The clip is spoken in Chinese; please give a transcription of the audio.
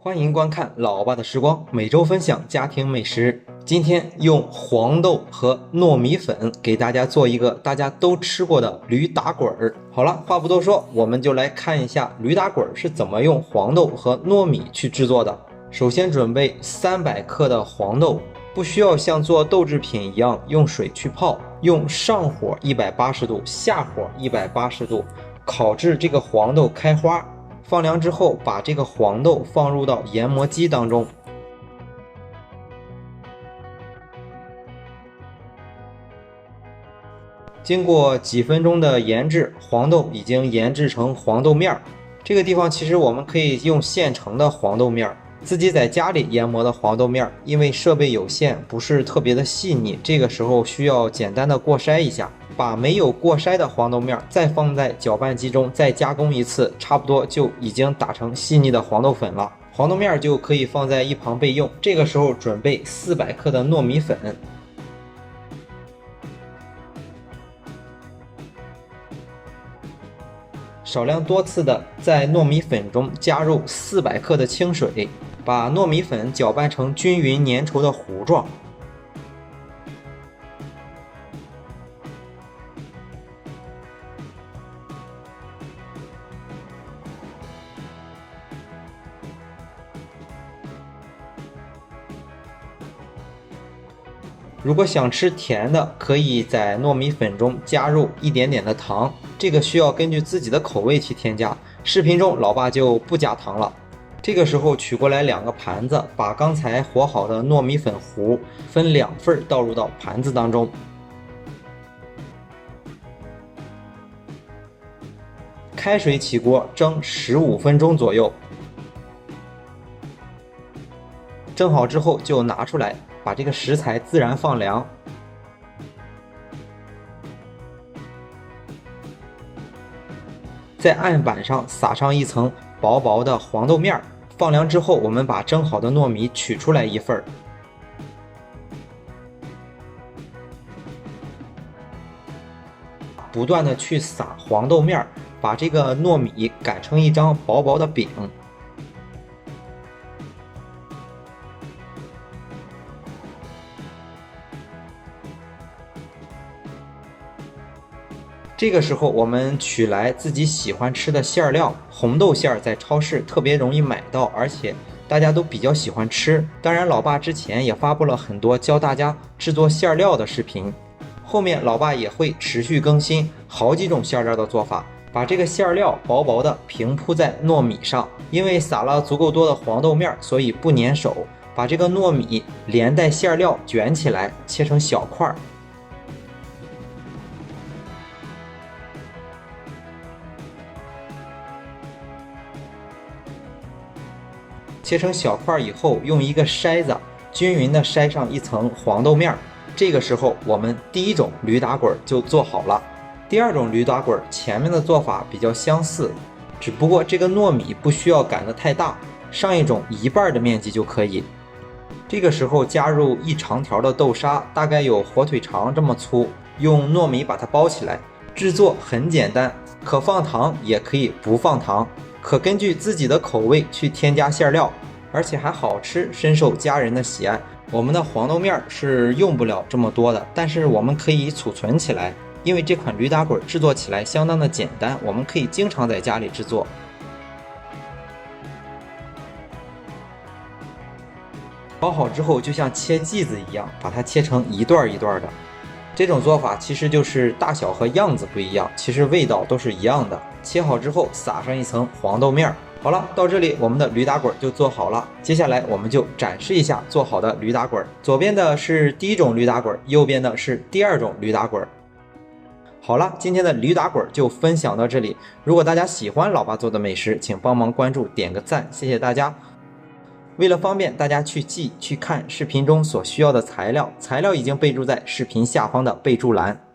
欢迎观看老爸的时光，每周分享家庭美食。今天用黄豆和糯米粉给大家做一个大家都吃过的驴打滚儿。好了，话不多说，我们就来看一下驴打滚儿是怎么用黄豆和糯米去制作的。首先准备300克的黄豆，不需要像做豆制品一样用水去泡，用上火180度，下火180度烤至这个黄豆开花。放凉之后，把这个黄豆放入到研磨机当中。经过几分钟的研制，黄豆已经研制成黄豆面儿。这个地方其实我们可以用现成的黄豆面儿，自己在家里研磨的黄豆面儿，因为设备有限，不是特别的细腻，这个时候需要简单的过筛一下。把没有过筛的黄豆面再放在搅拌机中再加工一次，差不多就已经打成细腻的黄豆粉了。黄豆面就可以放在一旁备用。这个时候准备400克的糯米粉，少量多次的在糯米粉中加入400克的清水，把糯米粉搅拌成均匀粘稠的糊状。如果想吃甜的，可以在糯米粉中加入一点点的糖，这个需要根据自己的口味去添加。视频中老爸就不加糖了。这个时候取过来2个盘子，把刚才和好的糯米粉糊分2份倒入到盘子当中。开水起锅蒸15分钟左右，蒸好之后就拿出来，把这个食材自然放凉。在案板上撒上一层薄薄的黄豆面，放凉之后，我们把蒸好的糯米取出来1份，不断的去撒黄豆面，把这个糯米擀成一张薄薄的饼。这个时候我们取来自己喜欢吃的馅料，红豆馅在超市特别容易买到，而且大家都比较喜欢吃。当然老爸之前也发布了很多教大家制作馅料的视频，后面老爸也会持续更新好几种馅料的做法。把这个馅料薄薄的平铺在糯米上，因为撒了足够多的黄豆面，所以不粘手。把这个糯米连带馅料卷起来，切成小块。切成小块以后，用一个筛子均匀的筛上一层黄豆面。这个时候我们第一种驴打滚就做好了。第二种驴打滚前面的做法比较相似，只不过这个糯米不需要擀得太大，上一种1半的面积就可以。这个时候加入1长条的豆沙，大概有火腿肠这么粗，用糯米把它包起来。制作很简单，可放糖也可以不放糖，可根据自己的口味去添加馅料，而且还好吃，深受家人的喜爱。我们的黄豆面是用不了这么多的，但是我们可以储存起来，因为这款驴打滚制作起来相当的简单，我们可以经常在家里制作。包好之后就像切剂子一样，把它切成一段一段的。这种做法其实就是大小和样子不一样，其实味道都是一样的。切好之后撒上一层黄豆面。好了，到这里我们的驴打滚就做好了。接下来我们就展示一下做好的驴打滚。左边的是第一种驴打滚，右边的是第二种驴打滚。好了，今天的驴打滚就分享到这里。如果大家喜欢老爸做的美食，请帮忙关注点个赞，谢谢大家。为了方便大家去记去看视频中所需要的材料，材料已经备注在视频下方的备注栏。